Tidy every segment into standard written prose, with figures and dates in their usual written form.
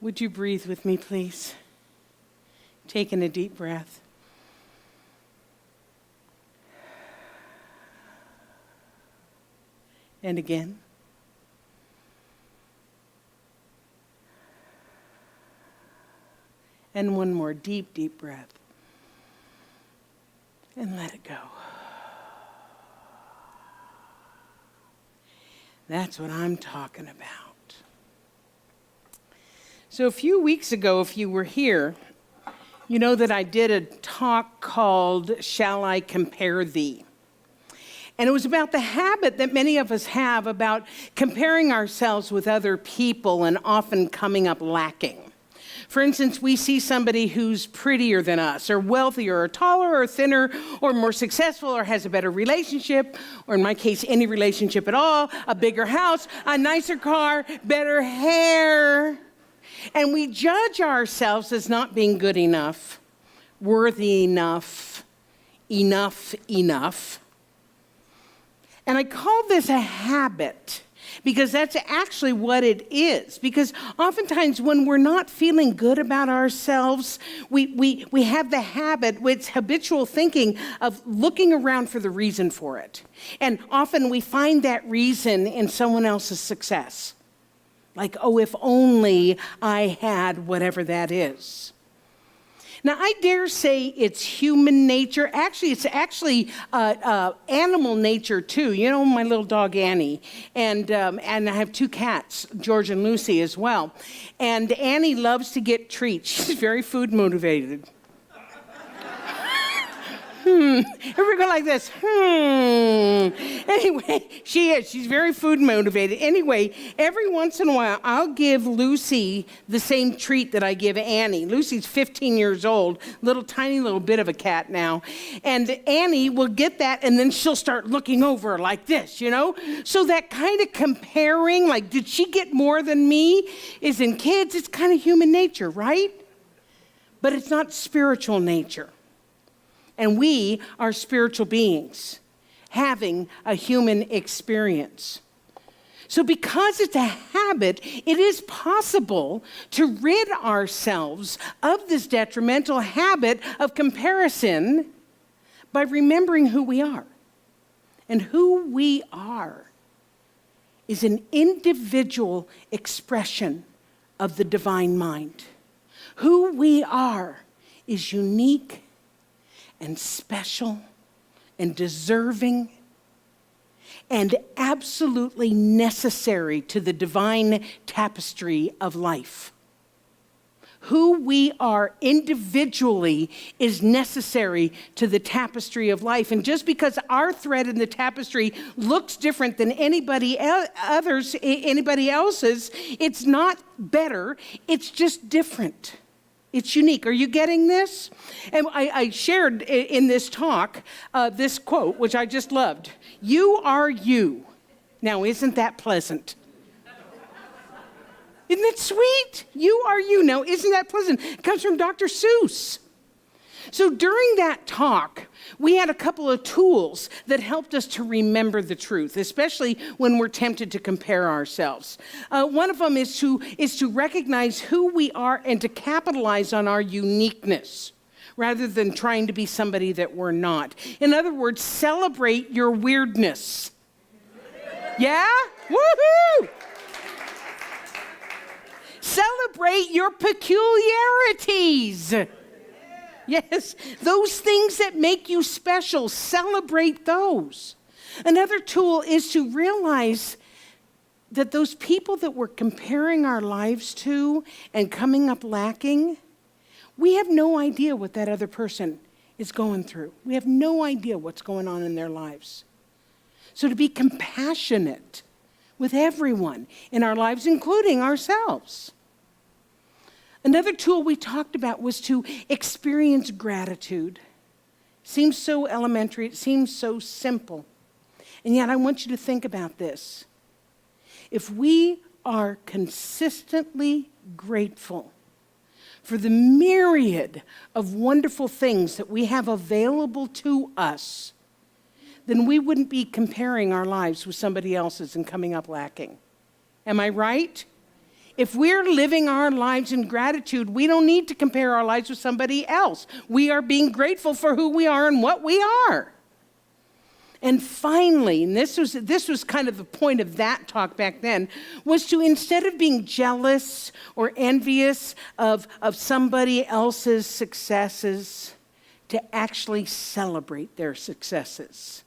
Would you breathe with me, please? Taking a deep breath. And again. And one more deep, deep breath. And let it go. That's what I'm talking about. So a few weeks ago, if you were here, you know that I did a talk called Shall I Compare Thee? And it was about the habit that many of us have about comparing ourselves with other people and often coming up lacking. For instance, we see somebody who's prettier than us, or wealthier, or taller, or thinner, or more successful, or has a better relationship, or in my case, any relationship at all, a bigger house, a nicer car, better hair. And we judge ourselves as not being good enough, worthy enough, enough. And I call this a habit because that's actually what it is. Because oftentimes when we're not feeling good about ourselves, we have the habit, it's habitual thinking of looking around for the reason for it. And often we find that reason in someone else's success. Like, oh, if only I had whatever that is. Now, I dare say it's human nature. Actually, it's animal nature, too. You know, my little dog, Annie. And I have two cats, George and Lucy, as well. And Annie loves to get treats. She's very food motivated. Everybody go like this. Anyway, she is. She's very food motivated. Anyway, every once in a while, I'll give Lucy the same treat that I give Annie. Lucy's 15 years old, tiny little bit of a cat now. And Annie will get that, and then she'll start looking over like this, you know? So that kind of comparing, like, did she get more than me, is in kids. It's kind of human nature, right? But it's not spiritual nature. And we are spiritual beings having a human experience. So because it's a habit, it is possible to rid ourselves of this detrimental habit of comparison by remembering who we are. And who we are is an individual expression of the divine mind. Who we are is unique and special and deserving and absolutely necessary to the divine tapestry of life. Who we are individually is necessary to the tapestry of life. And just because our thread in the tapestry looks different than anybody else's, it's not better, it's just different. It's unique. Are you getting this? And I shared in this talk this quote, which I just loved. You are you. Now, isn't that pleasant? Isn't it sweet? You are you. Now, isn't that pleasant? It comes from Dr. Seuss. So during that talk, we had a couple of tools that helped us to remember the truth, especially when we're tempted to compare ourselves. One of them is to recognize who we are and to capitalize on our uniqueness rather than trying to be somebody that we're not. In other words, celebrate your weirdness. Yeah? Woohoo! Celebrate your peculiarities. Yes, those things that make you special, celebrate those. Another tool is to realize that those people that we're comparing our lives to and coming up lacking, we have no idea what that other person is going through. We have no idea what's going on in their lives. So to be compassionate with everyone in our lives, including ourselves. Another tool we talked about was to experience gratitude. Seems so elementary, it seems so simple. And yet I want you to think about this. If we are consistently grateful for the myriad of wonderful things that we have available to us, then we wouldn't be comparing our lives with somebody else's and coming up lacking. Am I right? If we're living our lives in gratitude, we don't need to compare our lives with somebody else. We are being grateful for who we are and what we are. And finally, and this was kind of the point of that talk back then, was to, instead of being jealous or envious of somebody else's successes, to actually celebrate their successes.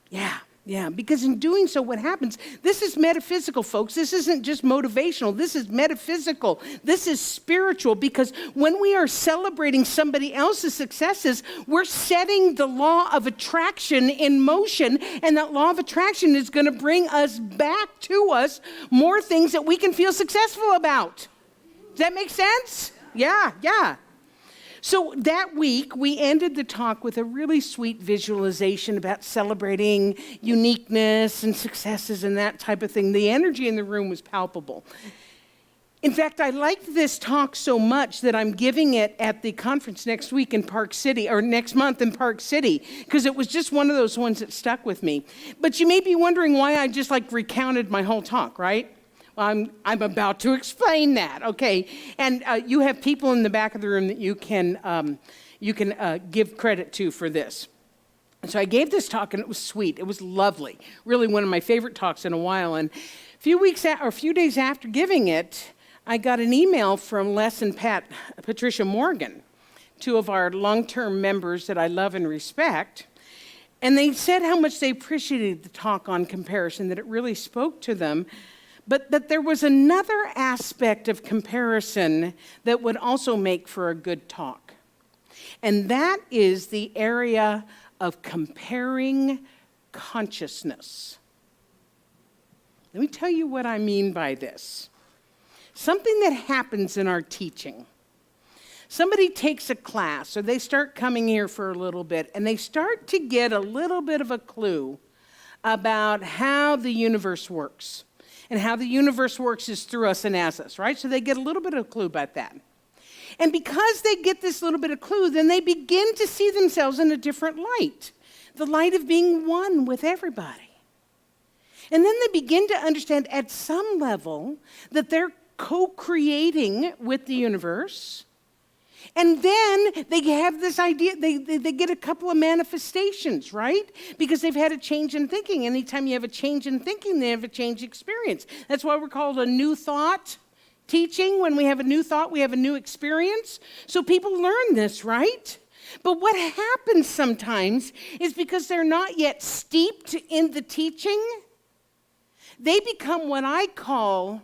Yeah, because in doing so, what happens, this is metaphysical, folks. This isn't just motivational. This is metaphysical. This is spiritual, because when we are celebrating somebody else's successes, we're setting the law of attraction in motion, and that law of attraction is going to bring us back to us more things that we can feel successful about. Does that make sense? Yeah. So that week, we ended the talk with a really sweet visualization about celebrating uniqueness and successes and that type of thing. The energy in the room was palpable. In fact, I liked this talk so much that I'm giving it at the conference next week in Park City, or next month in Park City, because it was just one of those ones that stuck with me. But you may be wondering why I just recounted my whole talk, right? I'm about to explain that, okay? And you have people in the back of the room that you can give credit to for this. And so I gave this talk, and it was sweet. It was lovely. Really one of my favorite talks in a while. And a few days after giving it, I got an email from Les and Patricia Morgan, two of our long-term members that I love and respect. And they said how much they appreciated the talk on comparison, that it really spoke to them. But that there was another aspect of comparison that would also make for a good talk. And that is the area of comparing consciousness. Let me tell you what I mean by this. Something that happens in our teaching. Somebody takes a class, or they start coming here for a little bit, and they start to get a little bit of a clue about how the universe works. And how the universe works is through us and as us, right? So they get a little bit of a clue about that. And because they get this little bit of clue, then they begin to see themselves in a different light. The light of being one with everybody. And then they begin to understand at some level that they're co-creating with the universe. And then they have this idea, they get a couple of manifestations, right? Because they've had a change in thinking. Anytime you have a change in thinking, they have a change experience. That's why we're called a new thought teaching. When we have a new thought, we have a new experience. So people learn this, right? But what happens sometimes is because they're not yet steeped in the teaching, they become what I call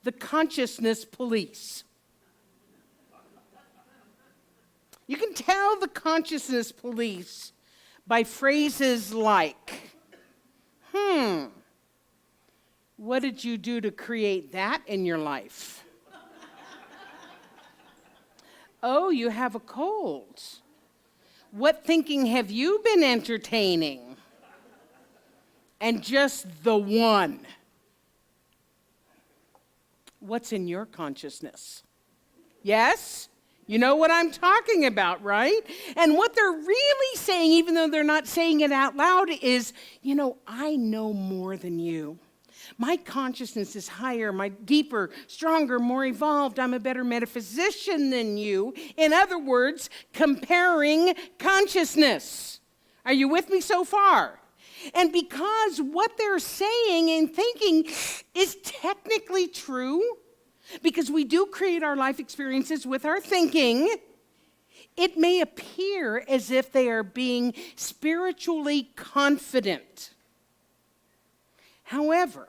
the consciousness police. You can tell the consciousness police by phrases like, what did you do to create that in your life? Oh, you have a cold. What thinking have you been entertaining? And just the one. What's in your consciousness? Yes? You know what I'm talking about, right? And what they're really saying, even though they're not saying it out loud, is, I know more than you. My consciousness is higher, my deeper, stronger, more evolved. I'm a better metaphysician than you. In other words, comparing consciousness. Are you with me so far? And because what they're saying and thinking is technically true, because we do create our life experiences with our thinking, it may appear as if they are being spiritually confident. However,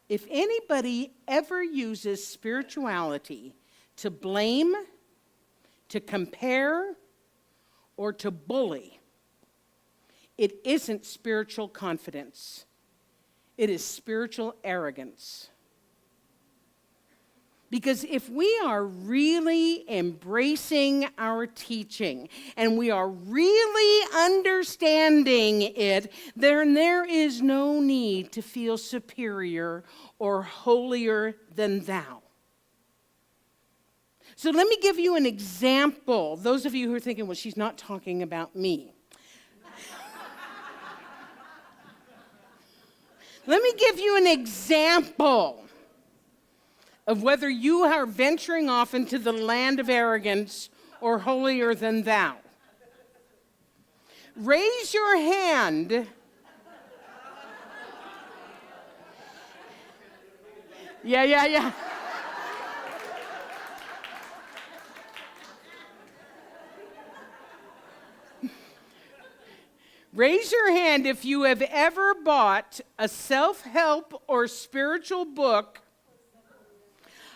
if anybody ever uses spirituality to blame, to compare, or to bully, it isn't spiritual confidence. It is spiritual arrogance. Because if we are really embracing our teaching and we are really understanding it, then there is no need to feel superior or holier than thou. So let me give you an example. Those of you who are thinking, well, she's not talking about me. Let me give you an example of whether you are venturing off into the land of arrogance or holier than thou. Raise your hand. Yeah. Raise your hand if you have ever bought a self-help or spiritual book,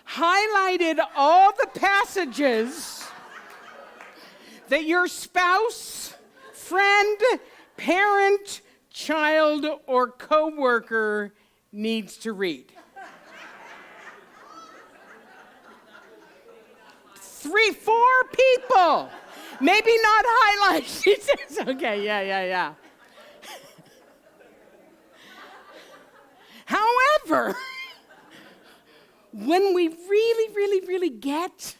highlighted all the passages that your spouse, friend, parent, child, or coworker needs to read. 3, 4 people. Maybe not highlights, she says. Okay, yeah. However, when we really get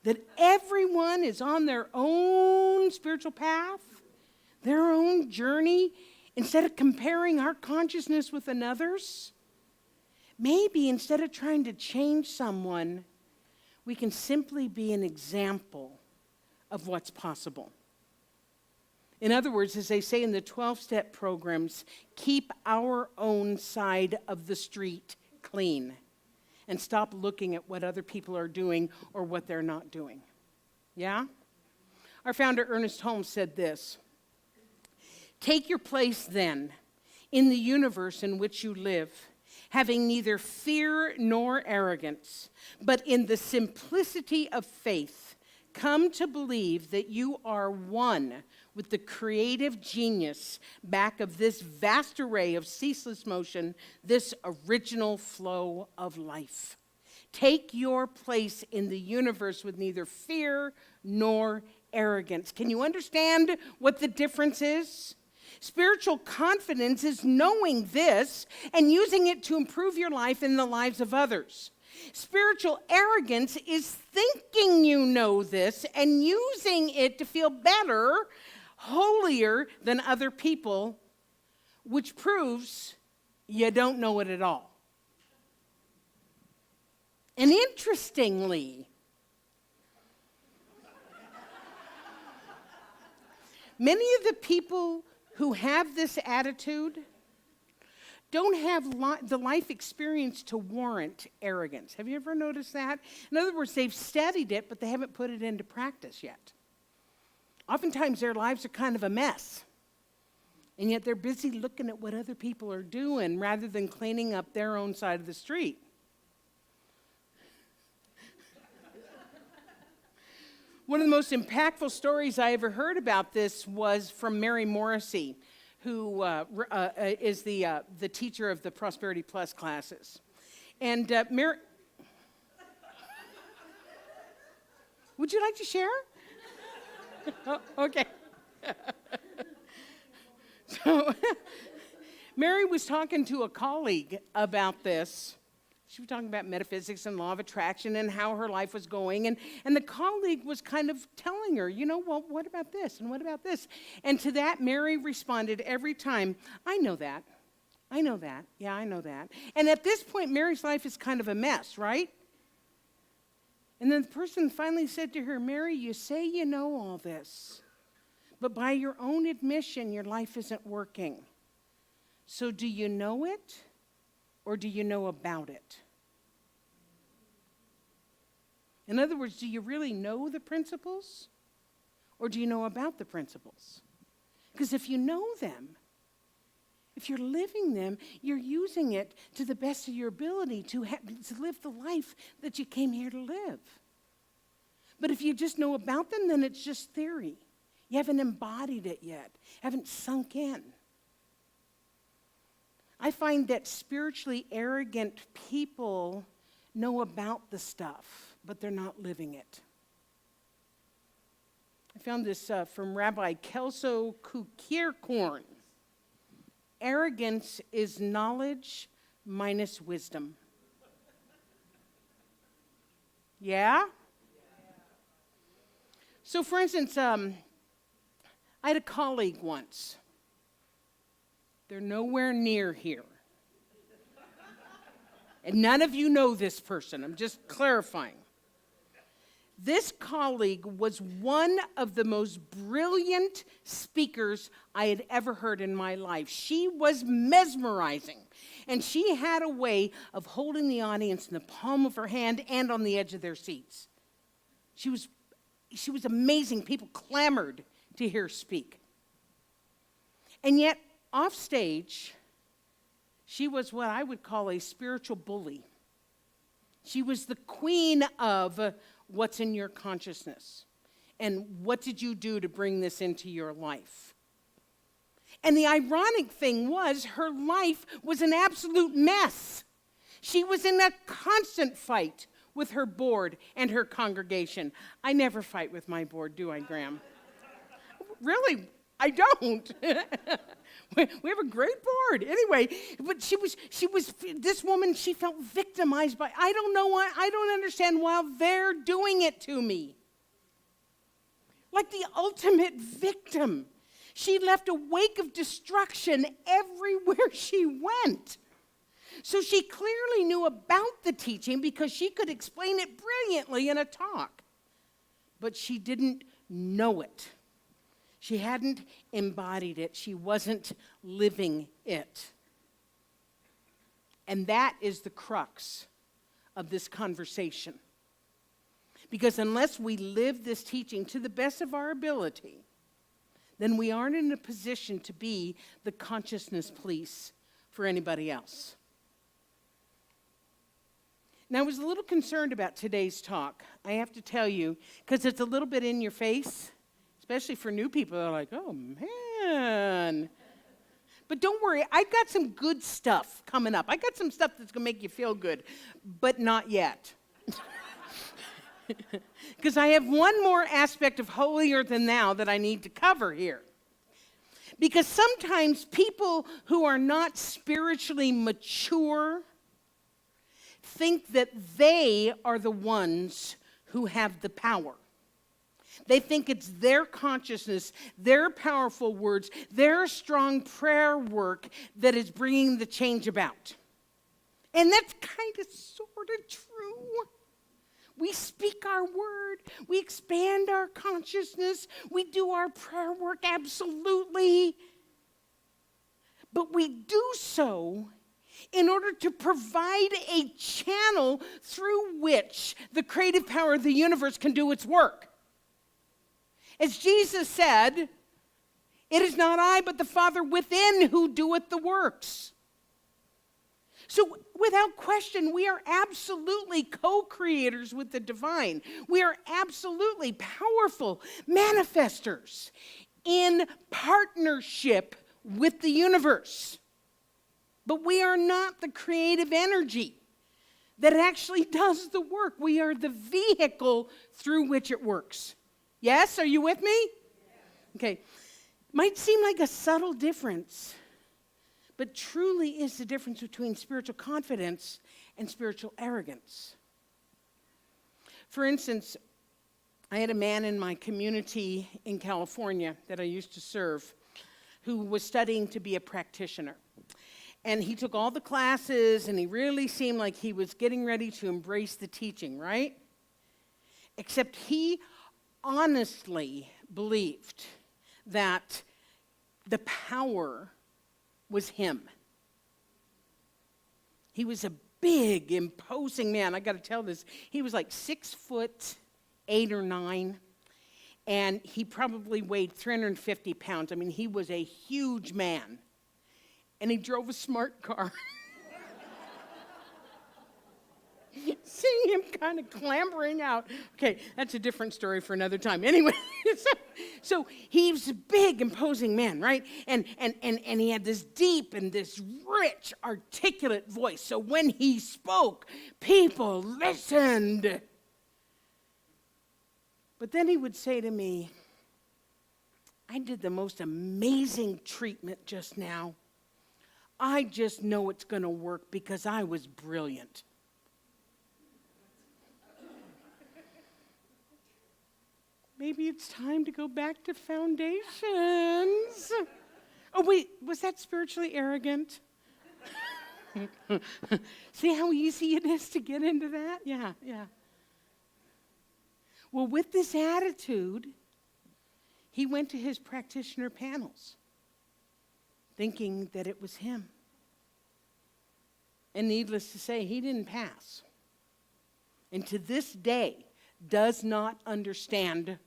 that everyone is on their own spiritual path, their own journey, instead of comparing our consciousness with another's, maybe instead of trying to change someone, we can simply be an example of what's possible. In other words, as they say in the 12-step programs, keep our own side of the street clean and stop looking at what other people are doing or what they're not doing. Yeah? Our founder, Ernest Holmes, said this: "Take your place then in the universe in which you live, having neither fear nor arrogance, but in the simplicity of faith, come to believe that you are one with the creative genius back of this vast array of ceaseless motion, this original flow of life. Take your place in the universe with neither fear nor arrogance." Can you understand what the difference is? Spiritual confidence is knowing this and using it to improve your life and the lives of others. Spiritual arrogance is thinking you know this and using it to feel better, holier than other people, which proves you don't know it at all. And interestingly, many of the people who have this attitude don't have the life experience to warrant arrogance. Have you ever noticed that? In other words, they've studied it, but they haven't put it into practice yet. Oftentimes, their lives are kind of a mess, and yet they're busy looking at what other people are doing rather than cleaning up their own side of the street. One of the most impactful stories I ever heard about this was from Mary Morrissey, who is the teacher of the Prosperity Plus classes. And Mary, would you like to share? Oh, okay. So Mary was talking to a colleague about this. She was talking about metaphysics and law of attraction and how her life was going. And the colleague was kind of telling her, well, what about this and what about this? And to that, Mary responded every time, I know that. Yeah, I know that. And at this point, Mary's life is kind of a mess, right? And then the person finally said to her, Mary, you say you know all this, but by your own admission, your life isn't working. So do you know it? Or do you know about it? In other words, do you really know the principles? Or do you know about the principles? Because if you know them, if you're living them, you're using it to the best of your ability to live the life that you came here to live. But if you just know about them, then it's just theory. You haven't embodied it yet, haven't sunk in. I find that spiritually arrogant people know about the stuff, but they're not living it. I found this from Rabbi Kelso Kukierkorn. Arrogance is knowledge minus wisdom. Yeah? So for instance, I had a colleague once. They're nowhere near here. And none of you know this person. I'm just clarifying. This colleague was one of the most brilliant speakers I had ever heard in my life. She was mesmerizing. And she had a way of holding the audience in the palm of her hand and on the edge of their seats. She was amazing. People clamored to hear her speak. And yet, off stage, she was what I would call a spiritual bully. She was the queen of what's in your consciousness and what did you do to bring this into your life. And the ironic thing was her life was an absolute mess. She was in a constant fight with her board and her congregation. I never fight with my board, do I, Graham? Really, I don't. We have a great board. Anyway, but she was this woman, she felt victimized by, I don't know why, I don't understand why they're doing it to me. Like the ultimate victim. She left a wake of destruction everywhere she went. So she clearly knew about the teaching because she could explain it brilliantly in a talk. But she didn't know it. She hadn't embodied it. She wasn't living it. And that is the crux of this conversation. Because unless we live this teaching to the best of our ability, then we aren't in a position to be the consciousness police for anybody else. Now, I was a little concerned about today's talk, I have to tell you, because it's a little bit in your face. Especially for new people, they're like, oh, man. But don't worry, I got some good stuff coming up. I got some stuff that's going to make you feel good, but not yet. Because I have one more aspect of Holier Than Thou that I need to cover here. Because sometimes people who are not spiritually mature think that they are the ones who have the power. They think it's their consciousness, their powerful words, their strong prayer work that is bringing the change about. And that's kind of sort of true. We speak our word. We expand our consciousness. We do our prayer work, absolutely. But we do so in order to provide a channel through which the creative power of the universe can do its work. As Jesus said, it is not I, but the Father within who doeth the works. So without question, we are absolutely co-creators with the divine. We are absolutely powerful manifestors in partnership with the universe. But we are not the creative energy that actually does the work. We are the vehicle through which it works. Yes? Are you with me? Okay. Might seem like a subtle difference, but truly is the difference between spiritual confidence and spiritual arrogance. For instance, I had a man in my community in California that I used to serve who was studying to be a practitioner. And he took all the classes, and he really seemed like he was getting ready to embrace the teaching, right? Except he honestly believed that the power was him. He was a big, imposing man. I got to tell this. He was like 6'8" or 9", and he probably weighed 350 pounds. I mean, he was a huge man, and he drove a smart car. Seeing him kind of clambering out. Okay, that's a different story for another time. Anyway, so he was a big, imposing man, right? And he had this deep and this rich, articulate voice. So when he spoke, people listened. But then he would say to me, I did the most amazing treatment just now. I just know it's going to work because I was brilliant. Maybe it's time to go back to foundations. Oh, wait, was that spiritually arrogant? See how easy it is to get into that? Yeah. Well, with this attitude, he went to his practitioner panels, thinking that it was him. And needless to say, he didn't pass. And to this day, does not understand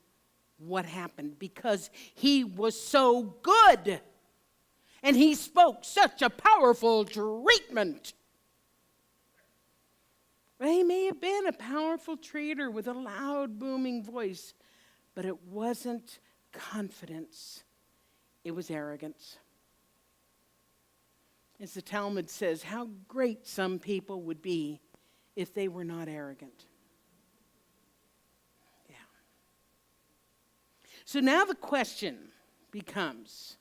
what happened because he was so good. And he spoke such a powerful treatment. Well, he may have been a powerful treater with a loud, booming voice, but it wasn't confidence. It was arrogance. As the Talmud says, how great some people would be if they were not arrogant. Yeah. So now the question becomes,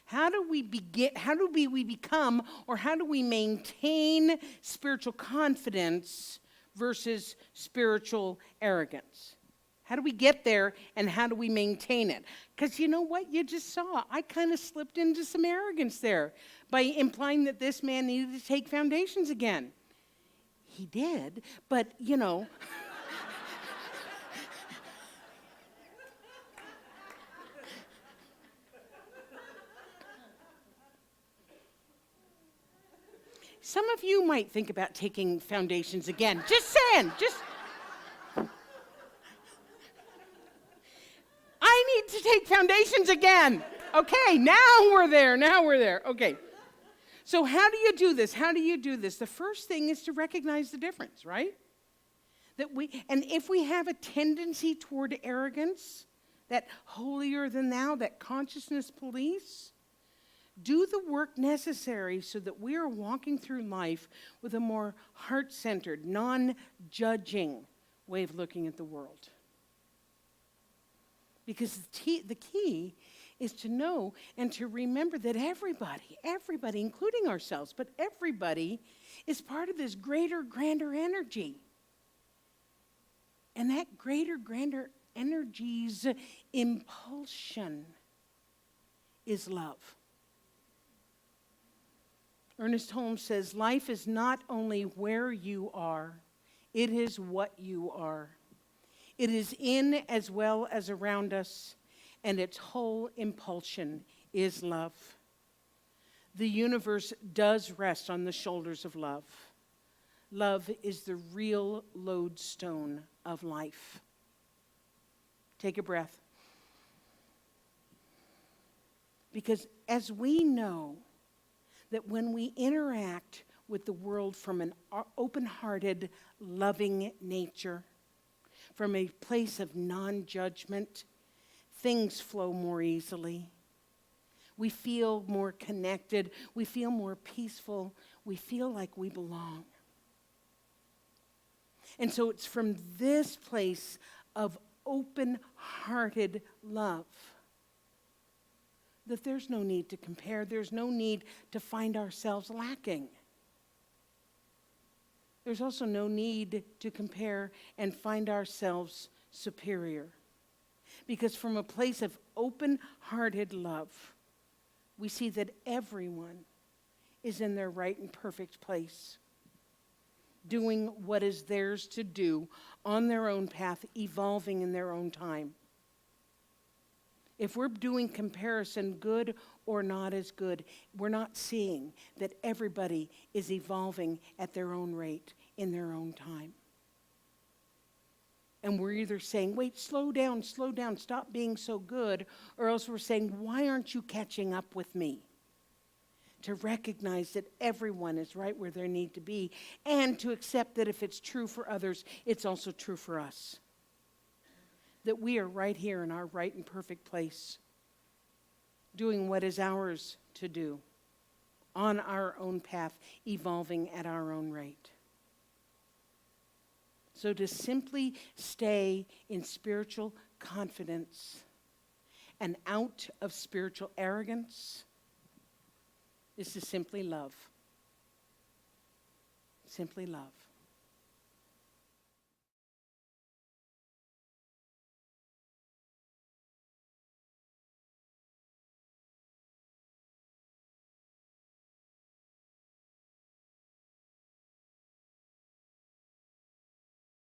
how do we become, or how do we maintain spiritual confidence versus spiritual arrogance? How do we get there, and how do we maintain it? Because you know what? You just saw. I kind of slipped into some arrogance there by implying that this man needed to take foundations again. He did, but, some of you might think about taking foundations again. Just saying. I need to take foundations again. Okay, now we're there. Okay. So how do you do this? The first thing is to recognize the difference, right? And if we have a tendency toward arrogance, that holier than thou, that consciousness police, do the work necessary so that we are walking through life with a more heart-centered, non-judging way of looking at the world. Because the key is to know and to remember that everybody, including ourselves, but everybody is part of this greater, grander energy. And that greater, grander energy's impulsion is love. Ernest Holmes says, life is not only where you are, it is what you are. It is in as well as around us, and its whole impulsion is love. The universe does rest on the shoulders of love. Love is the real lodestone of life. Take a breath. Because as we know that when we interact with the world from an open-hearted, loving nature, from a place of non-judgment, things flow more easily. We feel more connected. We feel more peaceful. We feel like we belong. And so it's from this place of open-hearted love that there's no need to compare. There's no need to find ourselves lacking. There's also no need to compare and find ourselves superior. Because from a place of open-hearted love, we see that everyone is in their right and perfect place, doing what is theirs to do on their own path, evolving in their own time. If we're doing comparison, good or not as good, we're not seeing that everybody is evolving at their own rate in their own time. And we're either saying, wait, slow down, stop being so good, or else we're saying, why aren't you catching up with me? To recognize that everyone is right where they need to be, and to accept that if it's true for others, it's also true for us. That we are right here in our right and perfect place, doing what is ours to do, on our own path, evolving at our own rate. So to simply stay in spiritual confidence and out of spiritual arrogance is to simply love. Simply love.